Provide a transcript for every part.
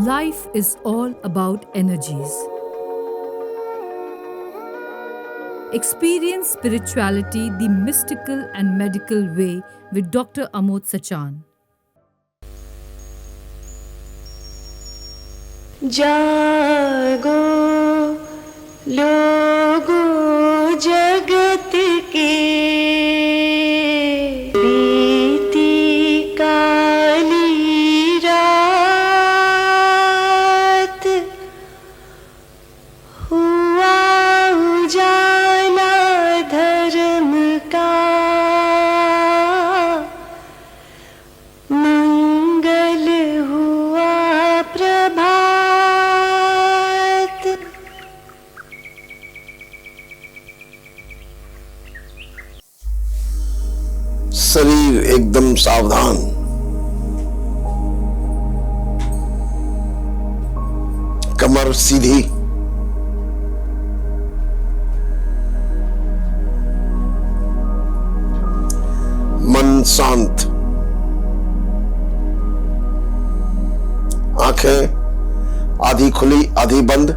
Life is all about energies. Experience spirituality the mystical and medical way with Dr. Amod Sachan. जागो लोगो जगत के बीती काली रात हुआ उजाला धर्म का मंगल हुआ प्रभात। शरीर एकदम सावधान, कमर सीधी, मन शांत, आंखें आधी खुली आधी बंद,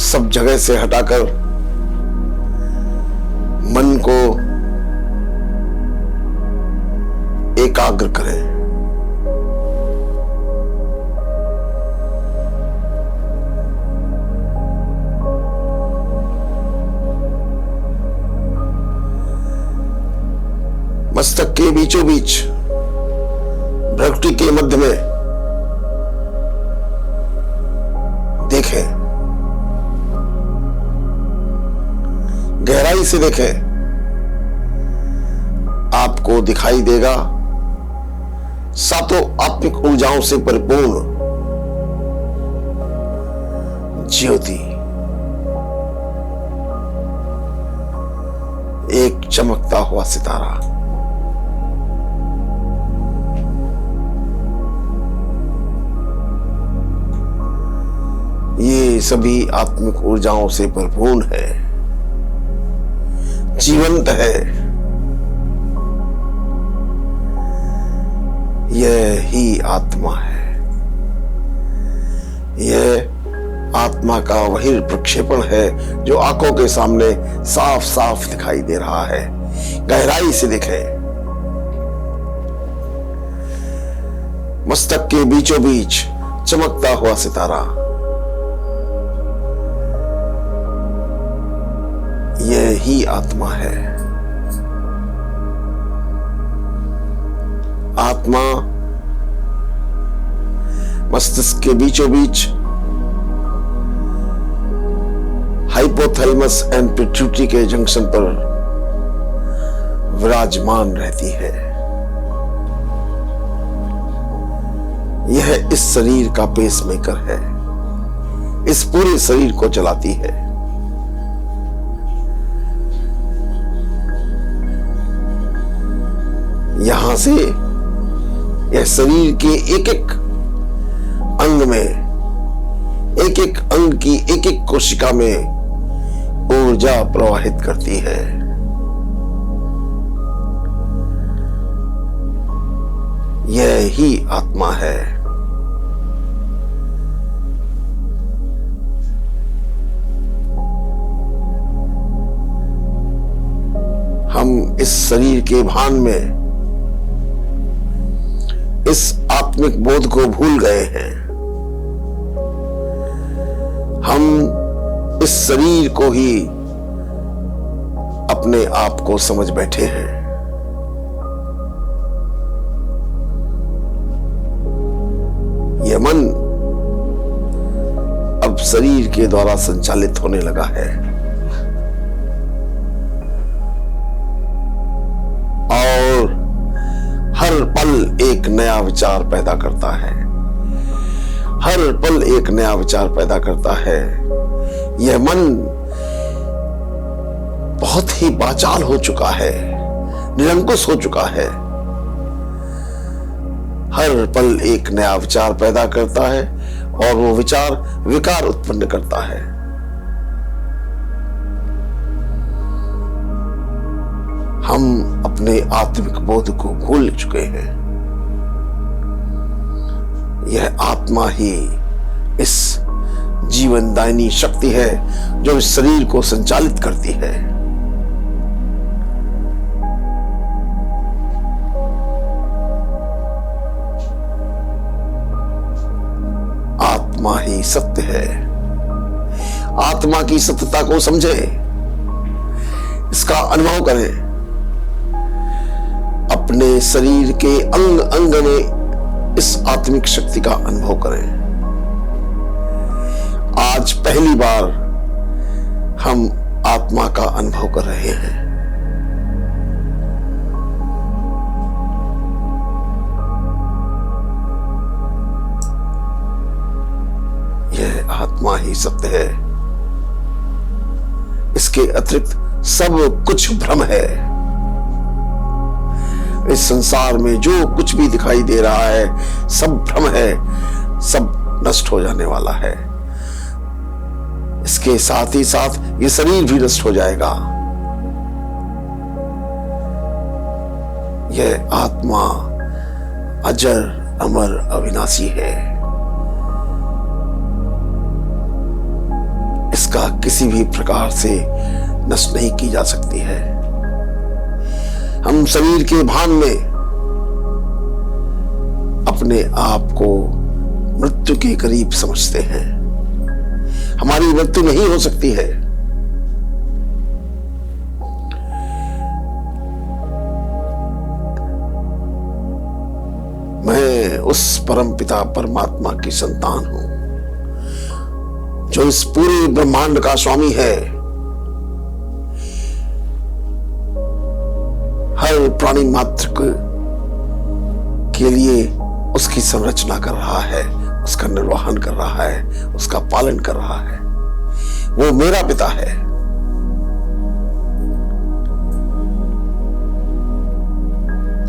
सब जगह से हटाकर मन को एकाग्र करें। मस्तक के बीचों बीच भ्रुकुटी के मध्य में देखें, गहराई से देखें, आपको दिखाई देगा सातों आत्मिक ऊर्जाओं से परिपूर्ण ज्योति, एक चमकता हुआ सितारा। ये सभी आत्मिक ऊर्जाओं से भरपूर है, जीवंत है। यह ही आत्मा है। यह आत्मा का वही प्रक्षेपण है जो आंखों के सामने साफ साफ दिखाई दे रहा है। गहराई से देखें, मस्तक के बीचों बीच चमकता हुआ सितारा, यह ही आत्मा है। आत्मा मस्तिष्क के बीचों बीच हाइपोथैलेमस एंड पिट्यूटरी के जंक्शन पर विराजमान रहती है। यह इस शरीर का पेसमेकर है, इस पूरे शरीर को चलाती है। यहां से यह शरीर के एक एक अंग में, एक एक अंग की एक एक कोशिका में ऊर्जा प्रवाहित करती है। यह ही आत्मा है। हम इस शरीर के भान में इस आत्मिक बोध को भूल गए हैं। हम इस शरीर को ही अपने आप को समझ बैठे हैं। यह मन अब शरीर के द्वारा संचालित होने लगा है और हर पल एक नया विचार पैदा करता है। हर पल एक नया विचार पैदा करता है। यह मन बहुत ही बाचाल हो चुका है, निरंकुश हो चुका है। हर पल एक नया विचार पैदा करता है और वो विचार विकार उत्पन्न करता है। हम अपने आत्मिक बोध को भूल चुके हैं। यह आत्मा ही इस जीवनदायिनी शक्ति है जो इस शरीर को संचालित करती है। आत्मा ही सत्य है। आत्मा की सत्यता को समझे, इसका अनुभव करें। अपने शरीर के अंग अंग में इस आत्मिक शक्ति का अनुभव करें। आज पहली बार हम आत्मा का अनुभव कर रहे हैं। यह आत्मा ही सत्य है। इसके अतिरिक्त सब कुछ भ्रम है। इस संसार में जो कुछ भी दिखाई दे रहा है सब भ्रम है, सब नष्ट हो जाने वाला है। इसके साथ ही साथ ये शरीर भी नष्ट हो जाएगा। यह आत्मा अजर अमर अविनाशी है। इसका किसी भी प्रकार से नष्ट नहीं की जा सकती है। हम शरीर के भान में अपने आप को मृत्यु के करीब समझते हैं। हमारी मृत्यु नहीं हो सकती है। मैं उस परम पिता परमात्मा की संतान हूं जो इस पूरे ब्रह्मांड का स्वामी है। हर प्राणी मात्र के लिए उसकी संरचना कर रहा है, उसका निर्वहन कर रहा है, उसका पालन कर रहा है। वो मेरा पिता है।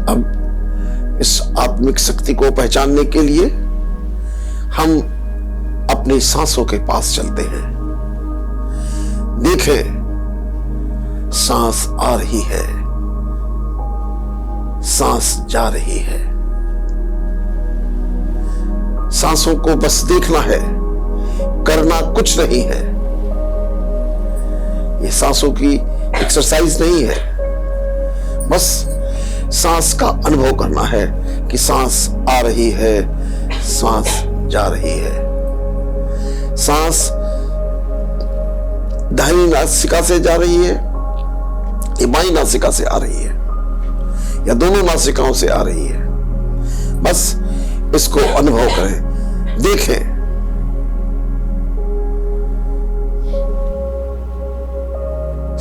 अब इस आत्मिक शक्ति को पहचानने के लिए हम अपनी सांसों के पास चलते हैं। देखें, सांस आ रही है, सांस जा रही है। सांसों को बस देखना है, करना कुछ नहीं है। ये सांसों की एक्सरसाइज नहीं है, बस सांस का अनुभव करना है कि सांस आ रही है, सांस जा रही है। सांस दाहिनी नासिका से जा रही है या बाईं नासिका से आ रही है या दोनों नासिकाओं से आ रही है। बस इसको अनुभव करें, देखें।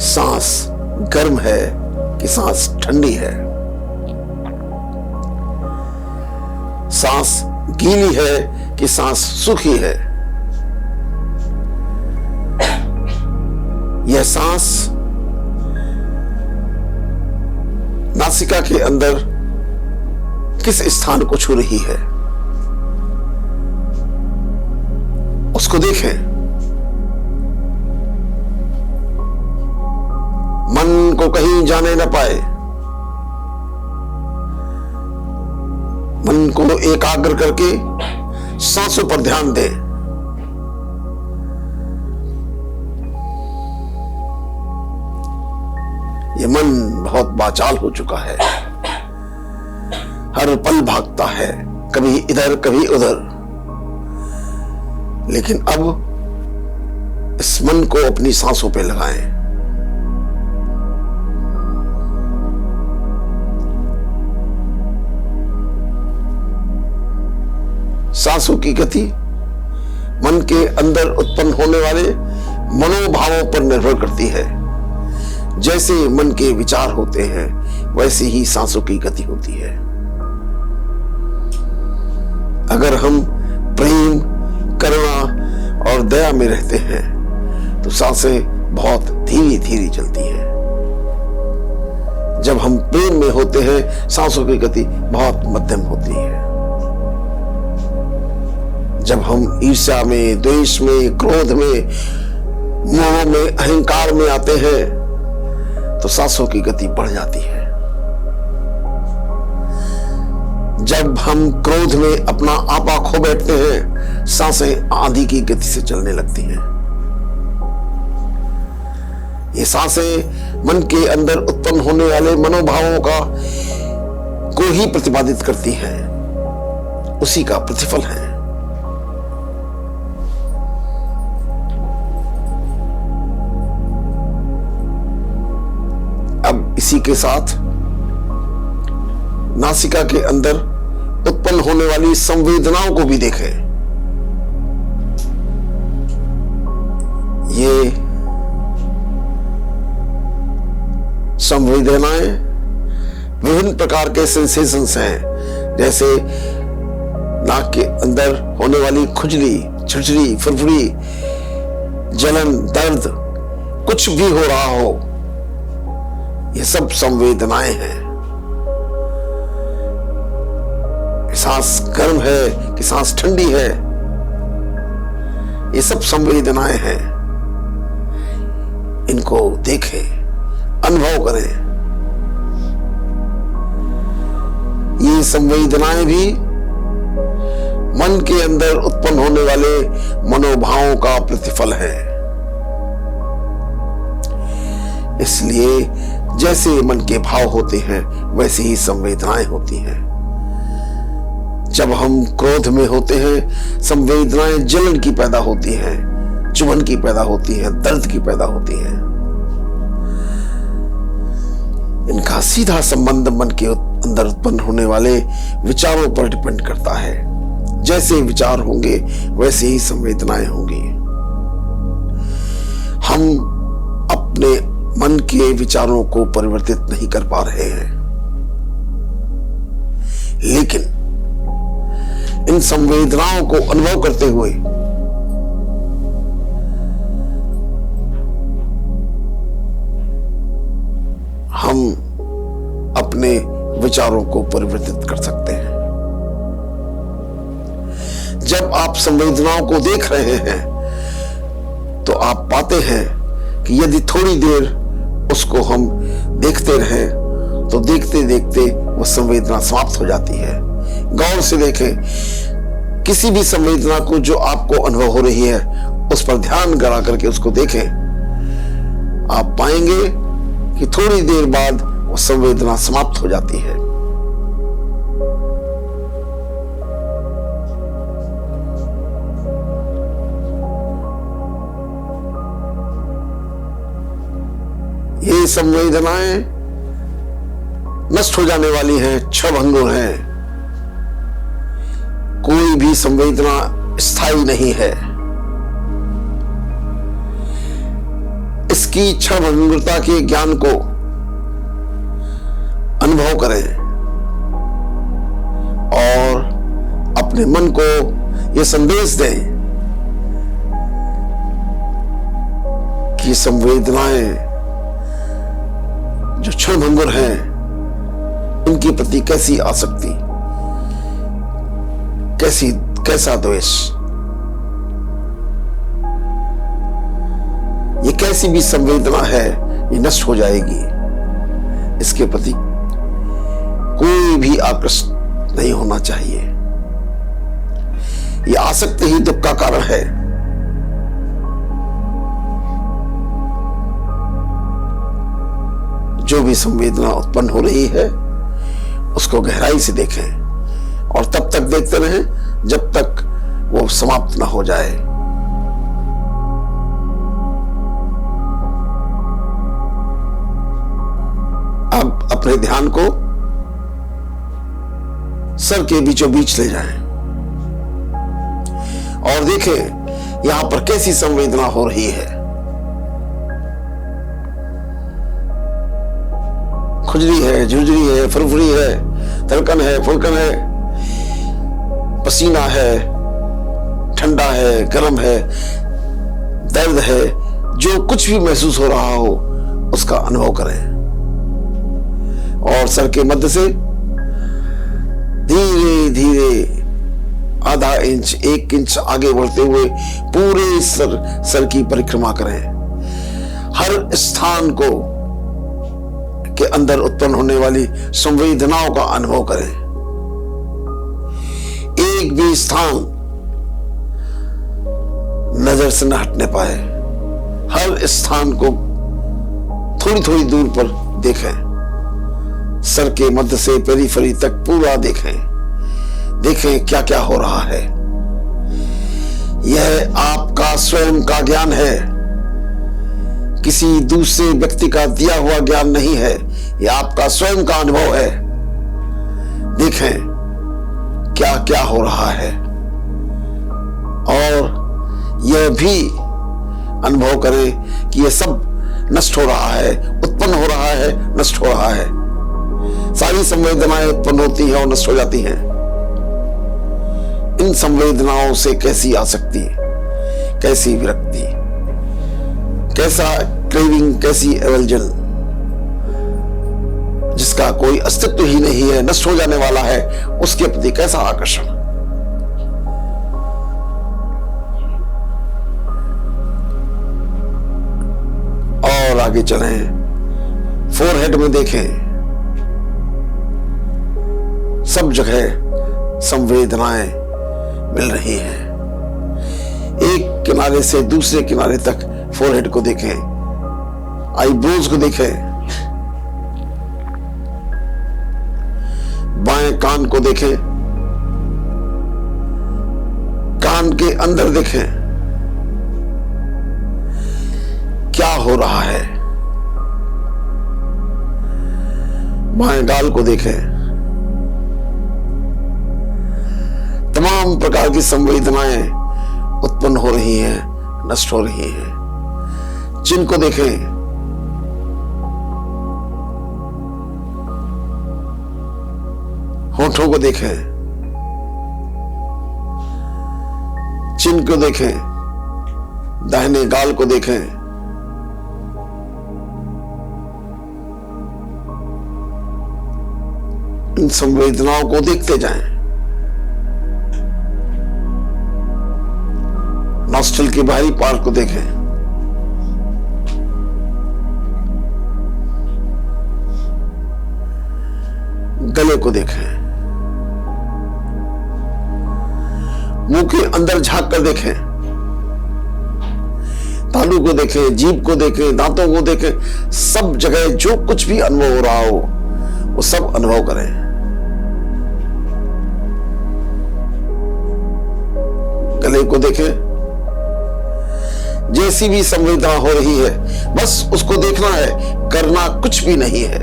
सांस गर्म है कि सांस ठंडी है। सांस गीली है कि सांस सूखी है। यह सांस नासिका के अंदर किस स्थान को छू रही है, उसको देखें। मन को कहीं जाने न पाए। मन को एकाग्र करके सांसों पर ध्यान दें। ये मन बहुत बाचाल हो चुका है, हर पल भागता है, कभी इधर कभी उधर। लेकिन अब इस मन को अपनी सांसों पे लगाएं। सांसों की गति मन के अंदर उत्पन्न होने वाले मनोभावों पर निर्भर करती है। जैसे मन के विचार होते हैं वैसे ही सांसों की गति होती है। अगर हम प्रेम, करुणा और दया में रहते हैं तो सांसें बहुत धीरे धीरे चलती है। जब हम प्रेम में होते हैं सांसों की गति बहुत मध्यम होती है। जब हम ईर्ष्या में, द्वेष में, क्रोध में, मोह में, अहंकार में आते हैं तो सांसों की गति बढ़ जाती है। जब हम क्रोध में अपना आपा खो बैठते हैं, सांसें आंधी की गति से चलने लगती हैं। ये सांसें मन के अंदर उत्पन्न होने वाले मनोभावों को ही प्रतिपादित करती हैं, उसी का प्रतिफल है। अब इसी के साथ नासिका के अंदर उत्पन्न होने वाली संवेदनाओं को भी देखें। ये संवेदनाएं विभिन्न प्रकार के सेंसेशंस हैं, जैसे नाक के अंदर होने वाली खुजली, छिड़छिड़ी, फुरफुरी, जलन, दर्द, कुछ भी हो रहा हो, ये सब संवेदनाएं हैं। सांस गर्म है कि सांस ठंडी है, ये सब संवेदनाएं हैं। इनको देखें, अनुभव करें। ये संवेदनाएं भी मन के अंदर उत्पन्न होने वाले मनोभावों का प्रतिफल है। इसलिए जैसे मन के भाव होते हैं, वैसे ही संवेदनाएं होती हैं। जब हम क्रोध में होते हैं, संवेदनाएं जलन की पैदा होती हैं, चुभन की पैदा होती हैं, दर्द की पैदा होती हैं। इनका सीधा संबंध मन के अंदर उत्पन्न होने वाले विचारों पर डिपेंड करता है। जैसे विचार होंगे, वैसे ही संवेदनाएं होंगी। हम अपने मन के विचारों को परिवर्तित नहीं कर पा रहे हैं, लेकिन इन संवेदनाओं को अनुभव करते हुए हम अपने विचारों को परिवर्तित कर सकते हैं। जब आप संवेदनाओं को देख रहे हैं, तो आप पाते हैं कि यदि थोड़ी देर उसको हम देखते रहें, तो देखते देखते वो संवेदना समाप्त हो जाती है। गौर से देखें, किसी भी संवेदना को जो आपको अनुभव हो रही है, उस पर ध्यान करा करके उसको देखें। आप पाएंगे कि थोड़ी देर बाद वो संवेदना समाप्त हो जाती है। ये संवेदनाएं नष्ट हो जाने वाली हैं, क्षणभंगुर हैं। कोई भी संवेदना स्थायी नहीं है। इसकी क्षणभंगुरता के ज्ञान को अनुभव करें और अपने मन को यह संदेश दें कि संवेदनाएं जो क्षणभंगुर हैं, इनके प्रति कैसी आसक्ति, कैसा द्वेष, ये कैसी भी संवेदना है, ये नष्ट हो जाएगी। इसके प्रति कोई भी आकर्षण नहीं होना चाहिए। ये आसक्ति ही दुख का कारण है। जो भी संवेदना उत्पन्न हो रही है, उसको गहराई से देखें और तब तक देखते रहें जब तक वो समाप्त ना हो जाए। अब अपने ध्यान को सर के बीचों बीच ले जाएं और देखें यहां पर कैसी संवेदना हो रही है। खुजली है, झुरझुरी है, फुरफुरी है, धड़कन है, फुलकन है, पसीना है, ठंडा है, गर्म है, दर्द है, जो कुछ भी महसूस हो रहा हो उसका अनुभव करें और सर के मध्य से धीरे धीरे आधा इंच, 1 इंच आगे बढ़ते हुए पूरे सर की परिक्रमा करें। हर स्थान को आपके अंदर उत्पन्न होने वाली संवेदनाओं का अनुभव करें। एक भी स्थान नजर से न हटने पाए, हर स्थान को थोड़ी थोड़ी दूर पर देखें। सर के मध्य से पेरीफेरी तक पूरा देखें। देखें क्या क्या हो रहा है। यह आपका स्वयं का ज्ञान है, किसी दूसरे व्यक्ति का दिया हुआ ज्ञान नहीं है। यह आपका स्वयं का अनुभव है। देखें क्या क्या हो रहा है और यह भी अनुभव करें कि यह सब नष्ट हो रहा है, उत्पन्न हो रहा है, नष्ट हो रहा है। सारी संवेदनाएं उत्पन्न होती हैं और नष्ट हो जाती हैं। इन संवेदनाओं से कैसी आसक्ति, कैसी विरक्ति, कैसा क्रेविंग, कैसी एवल्जन, जिसका कोई अस्तित्व ही नहीं है, नष्ट हो जाने वाला है, उसके प्रति कैसा आकर्षण। और आगे चलें, फोरहेड में देखें, सब जगह संवेदनाएं मिल रही हैं। एक किनारे से दूसरे किनारे तक फोरहेड को देखें, आईब्रोज को देखें, बाएं कान को देखें, कान के अंदर देखें क्या हो रहा है। बाएं गाल को देखें। तमाम प्रकार की संवेदनाएं उत्पन्न हो रही हैं, नष्ट हो रही हैं। चिन्ह को देखें, होठों को देखें, चिन्ह को देखें, दाहिने गाल को देखें, इन संवेदनाओं को देखते जाएं। नॉस्ट्रल के बाहरी पार्ट को देखें, गले को देखें, मुंह के अंदर झांक कर देखें, तालू को देखें, जीभ को देखें, दांतों को देखें। सब जगह जो कुछ भी अनुभव हो रहा हो वो सब अनुभव करें। गले को देखें, जैसी भी संवेदना हो रही है बस उसको देखना है, करना कुछ भी नहीं है।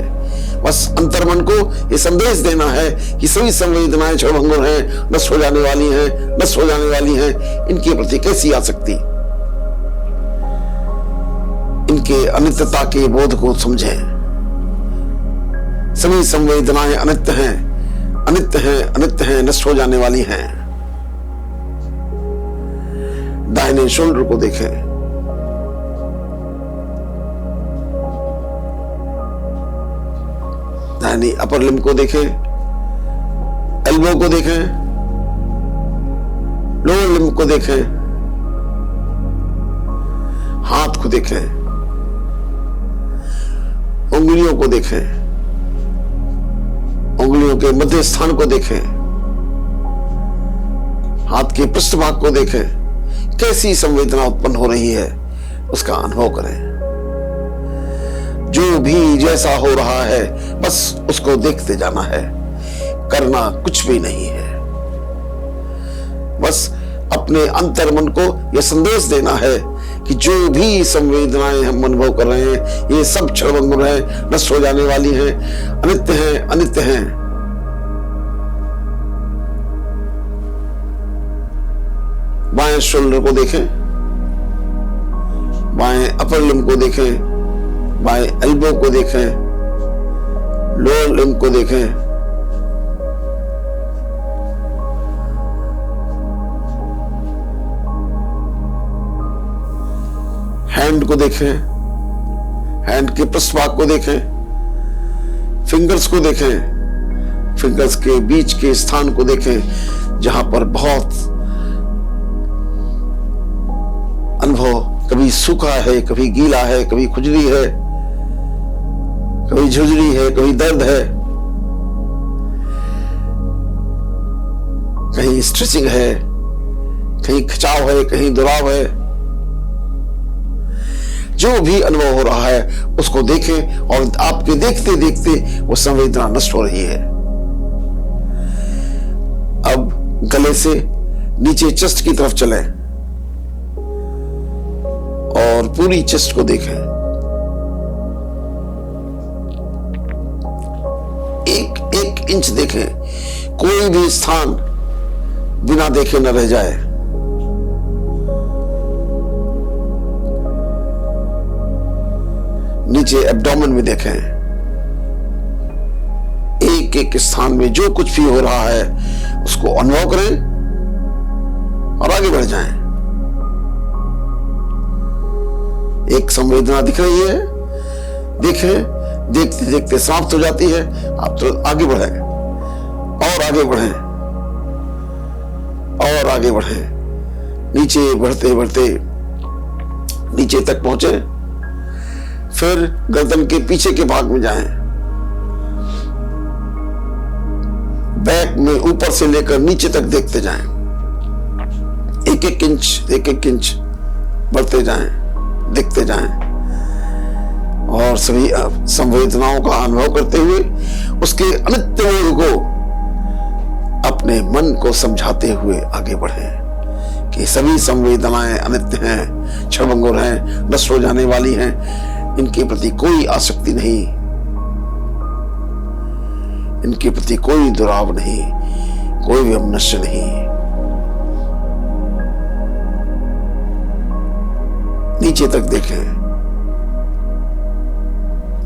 बस अंतर्मन को ये संदेश देना है कि सभी संवेदनाएं क्षणभंगुर हैं, नष्ट हो जाने वाली हैं, नष्ट हो जाने वाली हैं। इनके प्रति कैसी आसक्ति, इनके अनित्यता के बोध को समझें। सभी संवेदनाएं अनित्य हैं, अनित्य हैं, अनित्य हैं, नष्ट हो जाने वाली हैं। दाहिने शोल्डर को देखें, दाहिनी अपर लिम्ब को देखें, एल्बो को देखें, लोअर लिम्ब को देखें, हाथ को देखें, उंगलियों को देखें, उंगलियों के मध्य स्थान को देखें, हाथ के पृष्ठभाग को देखें। कैसी संवेदना उत्पन्न हो रही है उसका अनुभव करें। जो भी जैसा हो रहा है बस उसको देखते जाना है, करना कुछ भी नहीं है। बस अपने अंतर्मन को यह संदेश देना है कि जो भी संवेदनाएं हम अनुभव कर रहे हैं ये सब क्षणभंगुर हैं, नष्ट हो जाने वाली हैं, अनित्य हैं, अनित्य हैं। बाएं शोल्डर को देखें, बाएं अपर लिम्ब को देखें, बाएं एल्बो को देखें, लोअर लिम्ब को देखें, हैंड को देखें, हैंड के पृष्ठभाग को देखें, फिंगर्स को देखें, फिंगर्स के बीच के स्थान को देखें जहां पर बहुत अनुभव, कभी सूखा है, कभी गीला है, कभी खुजली है, कभी झुर्झुरी है, कभी दर्द है, कहीं स्ट्रेचिंग है, कहीं खिंचाव है, कहीं दुराव है। जो भी अनुभव हो रहा है उसको देखें और आपके देखते देखते वो संवेदना नष्ट हो रही है। अब गले से नीचे चेस्ट की तरफ चलें और पूरी चेस्ट को देखें। एक इंच देखें, कोई भी स्थान बिना देखे न रह जाए। नीचे एब्डोमेन में देखें, एक एक स्थान में जो कुछ भी हो रहा है उसको अनुभव करें और आगे बढ़ जाएं। एक संवेदना दिख रही है, देखें, देखते देखते समाप्त हो जाती है, आप तो आगे बढ़ें और आगे बढ़ें और आगे बढ़ें। नीचे बढ़ते बढ़ते नीचे तक पहुंचे, फिर गर्दन के पीछे के भाग में जाएं, बैक में ऊपर से लेकर नीचे तक देखते जाएं, एक एक इंच बढ़ते जाएं, देखते जाएं और सभी संवेदनाओं का अनुभव करते हुए उसके अनित्य मूल को अपने मन को समझाते हुए आगे बढ़ें कि सभी संवेदनाएं अनित्य हैं, क्षणभंगुर हैं, नष्ट हो जाने वाली हैं, इनके प्रति कोई आसक्ति नहीं, इनके प्रति कोई दुराव नहीं, कोई भी वैमनस्य नहीं। नीचे तक देखें,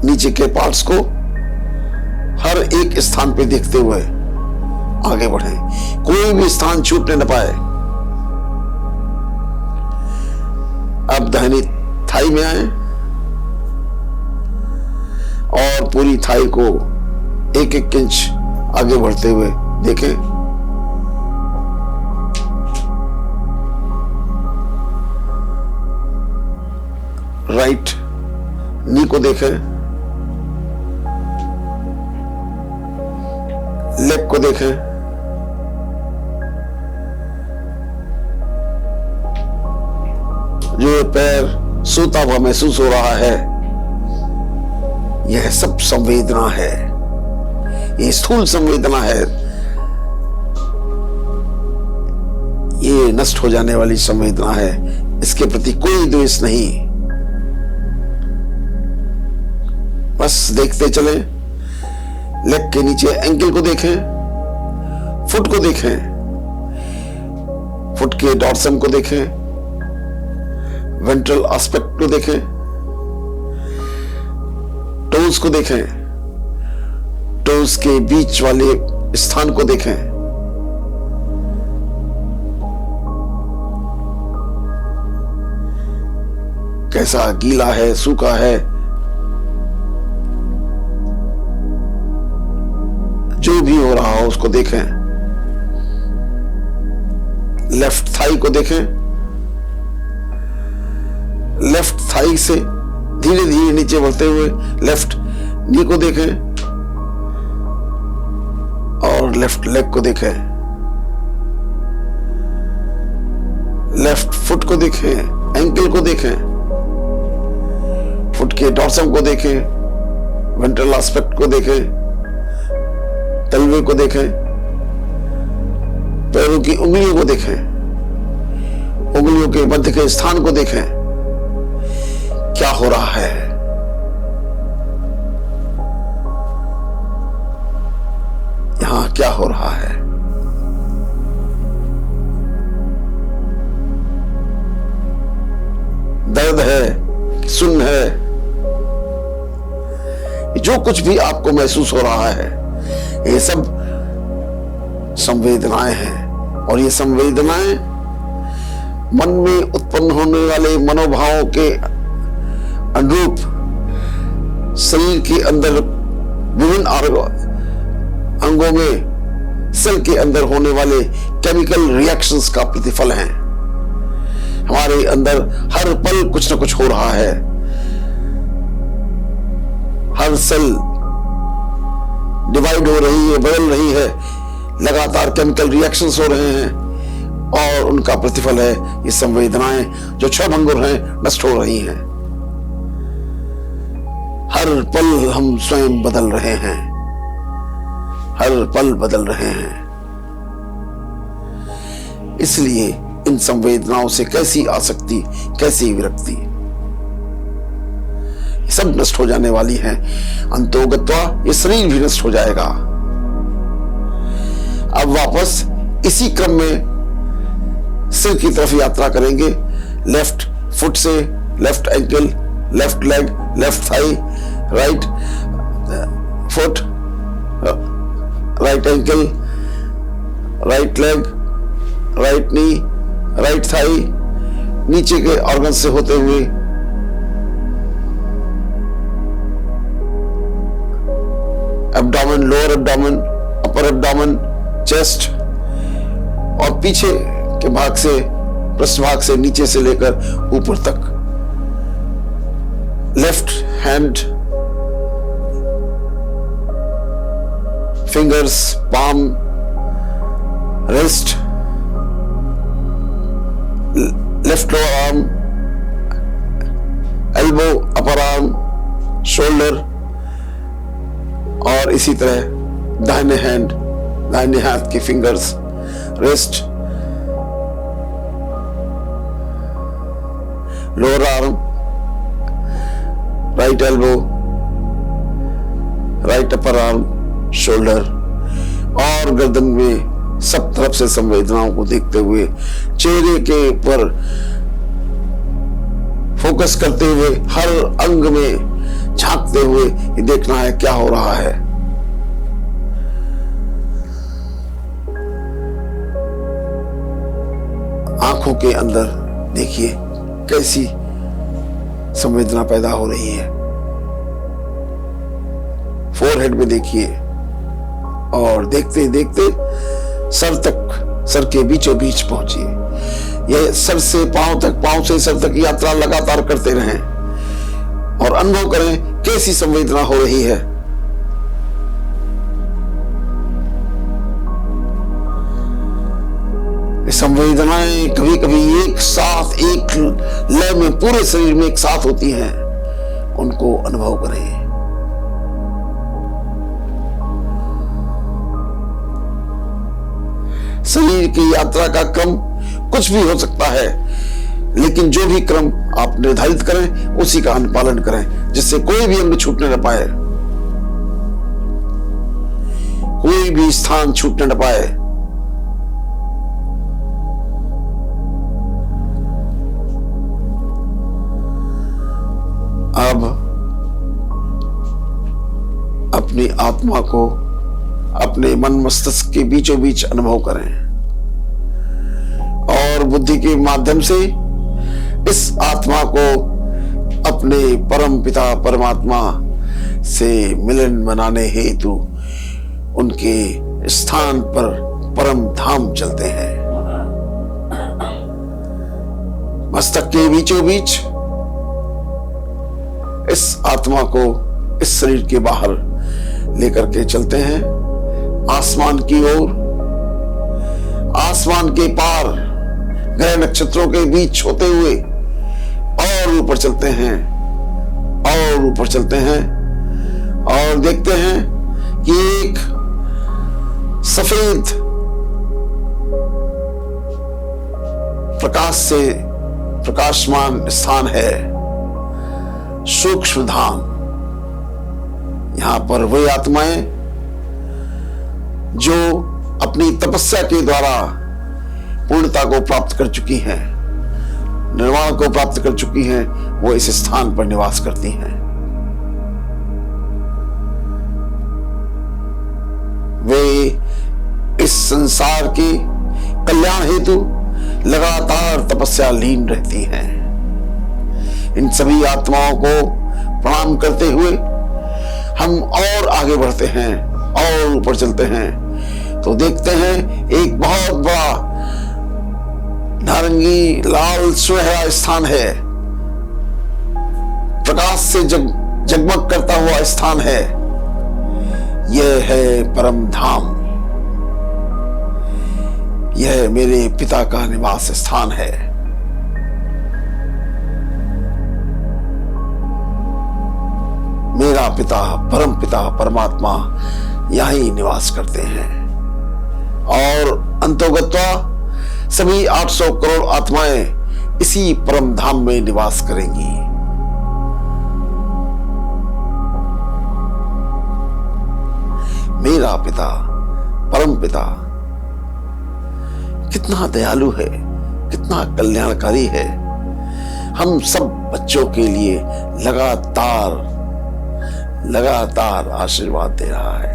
नीचे के पार्ट्स को हर एक स्थान पे देखते हुए आगे बढ़ें, कोई भी स्थान छूटने न पाए। अब दाहिनी थाई में आए और पूरी थाई को एक एक इंच आगे बढ़ते हुए देखें। राइट नी को देखें, लेग को देखें, जो पैर सोता हुआ महसूस हो रहा है, यह सब संवेदना है, ये स्थूल संवेदना है, ये नष्ट हो जाने वाली संवेदना है, इसके प्रति कोई द्वेष नहीं, बस देखते चले। लेग के नीचे एंकल को देखें, फुट को देखें, फुट के डॉर्सम को देखें, वेंट्रल एस्पेक्ट को देखें, टोज को देखें, टोज के बीच वाले स्थान को देखें, कैसा गीला है, सूखा है, जो भी हो रहा हो उसको देखें। लेफ्ट थाई को देखें, लेफ्ट थाई से धीरे धीरे नीचे बढ़ते हुए लेफ्ट नी को देखें और लेफ्ट लेग को देखें, लेफ्ट फुट को देखें, एंकल को देखें, फुट के डॉर्सम को देखें, वेंट्रल एस्पेक्ट को देखें, तलवे को देखें, पैरों की उंगलियों को देखें, उंगलियों के मध्य के स्थान को देखें, क्या हो रहा है। यहां क्या हो रहा है। दर्द है, सुन्न है, जो कुछ भी आपको महसूस हो रहा है, ये सब संवेदनाएं हैं और ये संवेदनाएं मन में उत्पन्न होने वाले मनोभावों के अनुरूप शरीर के अंदर विभिन्न अंगों में सेल के अंदर होने वाले केमिकल रिएक्शंस का प्रतिफल है। हमारे अंदर हर पल कुछ न कुछ हो रहा है हर सेल डिवाइड हो रही है, बदल रही है, लगातार केमिकल रिएक्शंस हो रहे हैं और उनका प्रतिफल है ये संवेदनाएं जो क्षणभंगुर हैं, नष्ट हो रही हैं। हर पल हम स्वयं बदल रहे हैं, हर पल बदल रहे हैं। इसलिए इन संवेदनाओं से कैसी आसक्ति, कैसी विरक्ति, सब नष्ट हो जाने वाली है। अंतोगत्वा ये शरीर भी नष्ट हो जाएगा। अब वापस इसी क्रम में सिर की तरफ यात्रा करेंगे। लेफ्ट फुट से left ankle, left leg, left thigh, right foot, right ankle, right leg, right knee, right thigh, नीचे के ऑर्गन से होते हुए abdomen, lower abdomen, upper abdomen, chest और पीछे के भाग से, पृष्ठभाग से नीचे से लेकर ऊपर तक। Left hand, fingers, palm, wrist, left lower arm, elbow, upper arm, shoulder और इसी तरह दाहिने हैंड, दाहिने हाथ के fingers, wrist, lower arm, right elbow, right upper arm, shoulder और गर्दन में सब तरफ से संवेदनाओं को देखते हुए चेहरे के ऊपर फोकस करते हुए हर अंग में झांकते हुए ये देखना है क्या हो रहा है। आंखों के अंदर देखिए कैसी संवेदना पैदा हो रही है। फोरहेड में देखिए और देखते देखते सर तक, सर के बीचों बीच पहुंचिए। यह सर से पांव तक, पांव से सर तक यात्रा लगातार करते रहें और अनुभव करें कैसी संवेदना हो रही है। संवेदनाएं कभी कभी एक साथ, एक लय में पूरे शरीर में एक साथ होती हैं, उनको अनुभव करें। शरीर की यात्रा का क्रम कुछ भी हो सकता है, लेकिन जो भी क्रम आप निर्धारित करें उसी का अनुपालन करें, जिससे कोई भी अंग छूटने न पाए, कोई भी स्थान छूटने न पाए। अब अपनी आत्मा को अपने मन मस्तिष्क के बीचों बीच अनुभव करें और बुद्धि के माध्यम से इस आत्मा को अपने परम पिता परमात्मा से मिलन बनाने हेतु उनके स्थान पर परम धाम चलते हैं। मस्तक के बीचों बीच इस आत्मा को इस शरीर के बाहर लेकर के चलते हैं आसमान की ओर। आसमान के पार ग्रह नक्षत्रों के बीच होते हुए और ऊपर चलते हैं और ऊपर चलते हैं और देखते हैं कि एक सफेद प्रकाश से प्रकाशमान स्थान है, सूक्ष्म धाम। यहां पर वे आत्माएं जो अपनी तपस्या के द्वारा पूर्णता को प्राप्त कर चुकी हैं, निर्वाण को प्राप्त कर चुकी हैं, वो इस स्थान पर निवास करती हैं। वे इस संसार के कल्याण हेतु लगातार तपस्या लीन रहती हैं। इन सभी आत्माओं को प्रणाम करते हुए हम और आगे बढ़ते हैं और ऊपर चलते हैं तो देखते हैं एक बहुत बड़ा नारंगी लाल सुनहरा स्थान है, प्रकाश से जगमग करता हुआ स्थान है, यह है परम धाम। यह मेरे पिता का निवास स्थान है। मेरा पिता, परम पिता परमात्मा यहीं निवास करते हैं और अंतोगत्वा सभी 800 करोड़ आत्माएं इसी परम धाम में निवास करेंगी। मेरा पिता, परम पिता कितना दयालु है, कितना कल्याणकारी है। हम सब बच्चों के लिए लगातार आशीर्वाद दे रहा है,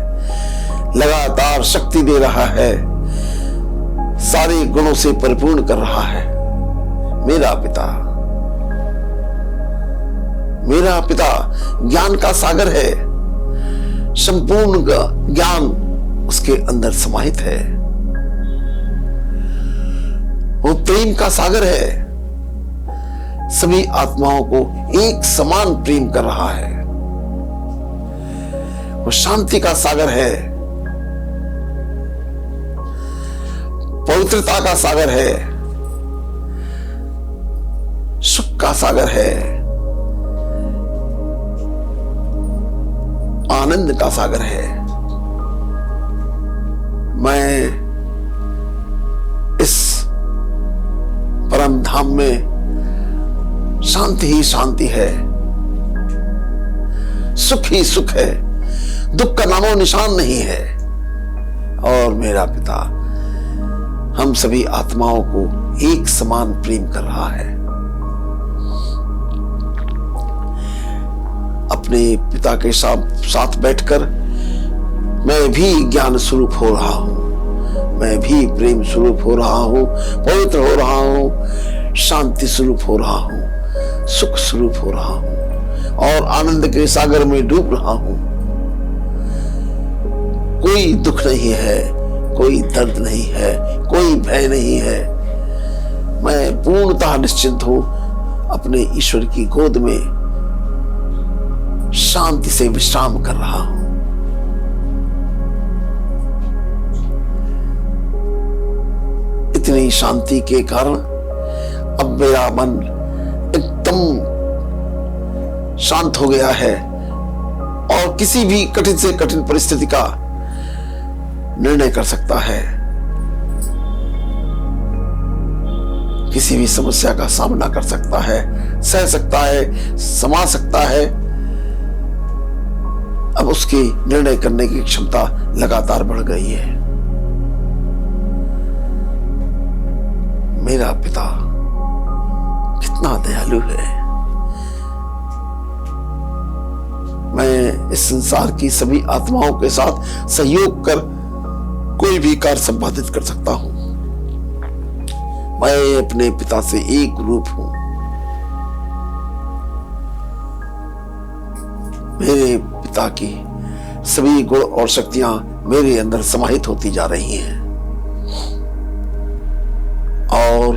लगातार शक्ति दे रहा है, सारे गुणों से परिपूर्ण कर रहा है। मेरा पिता ज्ञान का सागर है। संपूर्ण ज्ञान उसके अंदर समाहित है। वो प्रेम का सागर है, सभी आत्माओं को एक समान प्रेम कर रहा है। वो शांति का सागर है, पवित्रता का सागर है, सुख का सागर है, आनंद का सागर है। मैं इस परम धाम में शांति ही शांति है, सुख ही सुख है, दुख का नामो निशान नहीं है। और मेरा पिता हम सभी आत्माओं को एक समान प्रेम कर रहा है। अपने पिता के साथ बैठकर मैं भी ज्ञान स्वरूप हो रहा हूं, मैं भी प्रेम स्वरूप हो रहा हूं, पवित्र हो रहा हूं, शांति स्वरूप हो रहा हूं, सुख स्वरूप हो रहा हूं और आनंद के सागर में डूब रहा हूं। कोई दुख नहीं है, कोई दर्द नहीं है, कोई भय नहीं है। मैं पूर्णतः निश्चिंत हूं, अपने ईश्वर की गोद में शांति से विश्राम कर रहा हूं। इतनी शांति के कारण अब मेरा मन एकदम शांत हो गया है और किसी भी कठिन से कठिन परिस्थिति का निर्णय कर सकता है, किसी भी समस्या का सामना कर सकता है, सह सकता है, समा सकता है। अब उसकी निर्णय करने की क्षमता लगातार बढ़ गई है। मेरा पिता कितना दयालु है। मैं इस संसार की सभी आत्माओं के साथ सहयोग कर कोई भी कार्य संपादित कर सकता हूं। मैं अपने पिता से एक रूप हूं। मेरे पिता की सभी गुण और शक्तियां मेरे अंदर समाहित होती जा रही हैं और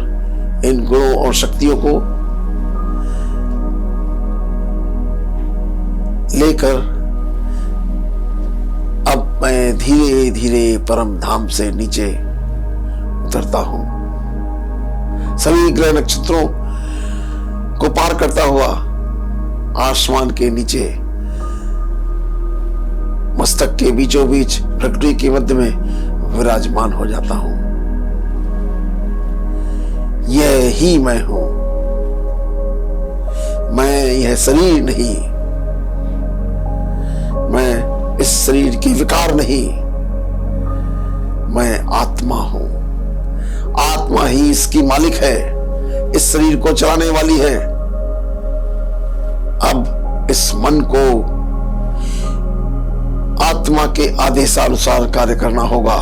इन गुणों और शक्तियों को लेकर अब मैं धीरे धीरे परम धाम से नीचे उतरता हूं। सभी ग्रह नक्षत्रों को पार करता हुआ आसमान के नीचे मस्तक के बीचों बीच प्रकृति के मध्य में विराजमान हो जाता हूं। यह ही मैं हूं। मैं यह शरीर नहीं, मैं इस शरीर के विकार नहीं, मैं आत्मा हूं। आत्मा ही इसकी मालिक है, इस शरीर को चलाने वाली है। अब इस मन को आत्मा के आदेशानुसार कार्य करना होगा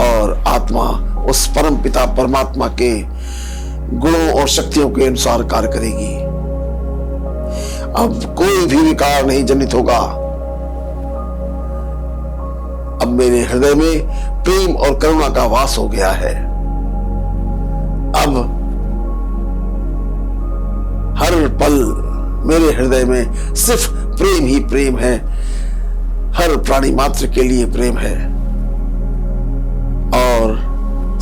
और आत्मा उस परम पिता परमात्मा के गुणों और शक्तियों के अनुसार कार्य करेगी। अब कोई भी विकार नहीं जनित होगा। अब मेरे हृदय में प्रेम और करुणा का वास हो गया है। अब हर पल मेरे हृदय में सिर्फ प्रेम ही प्रेम है। हर प्राणी मात्र के लिए प्रेम है और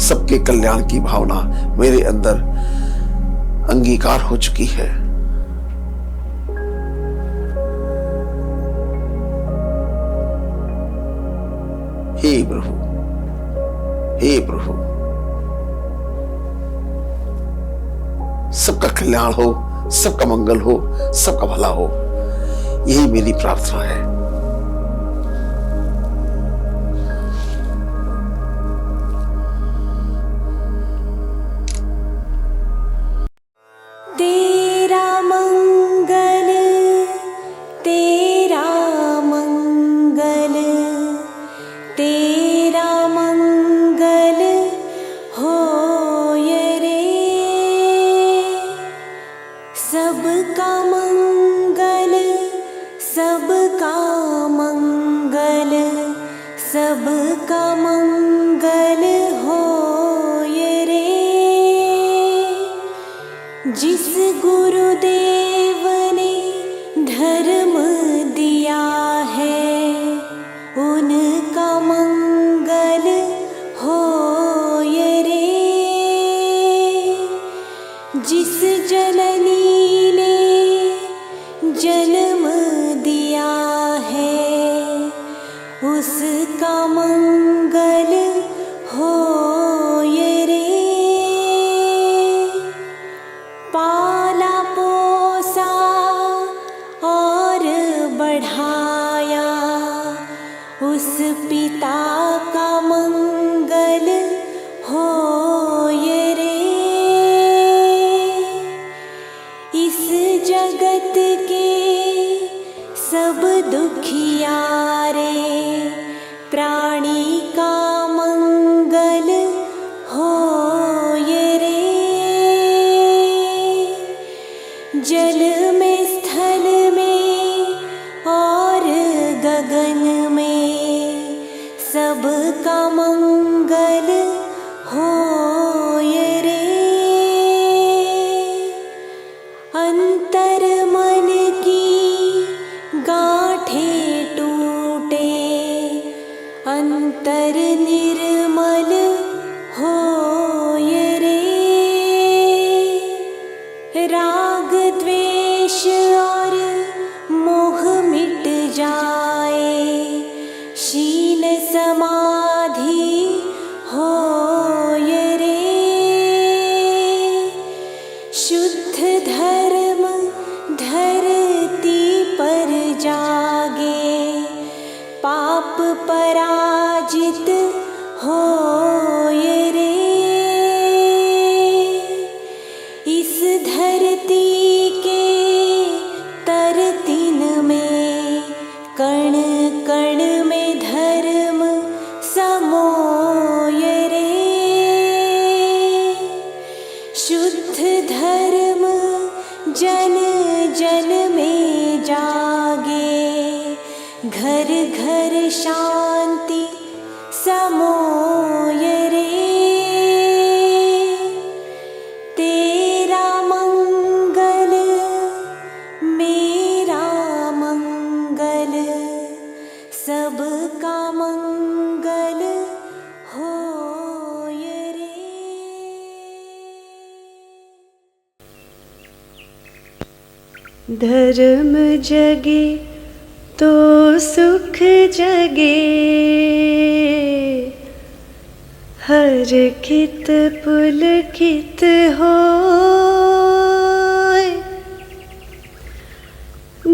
सबके कल्याण की भावना मेरे अंदर अंगीकार हो चुकी है। हे प्रभु, हे प्रभु, सबका कल्याण हो, सबका मंगल हो, सबका भला हो, यही मेरी प्रार्थना है। तेरा मंगल, तेरा मंगल, तेरा मंगल होय रे। सबका मंगल, सबका मंगल, सबका मंगल होय रे। जिस गुरुदेव ने धर्म दिया है उनका मंगल होय रे। जिस जननी ने जन्म दिया है उसका मंगल होय रे। पाला पोसा और बढ़ाया उस पिता का मंगल होय रे। इस जगत के सब दुखियारे प्राणी का मंगल होय रे। जल में, स्थल में और गगन में सबका मंगल होय रे। अंतर मन की गांठें टूटे, अंतर निर्मल होय रे। राग द्वेष और मोह मिट जाए, शील समाधि होय रे। शुद्ध धर्म धरती पर जागे, पाप पराजित होय रे। इस धरती के तरतिन में कण कण में धर्म समोय रे। शुद्ध धर्म जन जन में जागे, घर घर शांति समोय रे। तेरा मंगल, मेरा मंगल, सबका मंगल होय रे। धर्म जगे तो सुख जगे, हर खित पुलकित होय।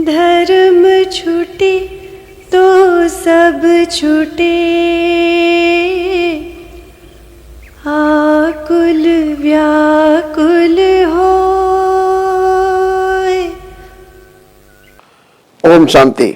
धर्म छूटे तो सब छूटे, आकुल व्याकुल होय। ओम शांति।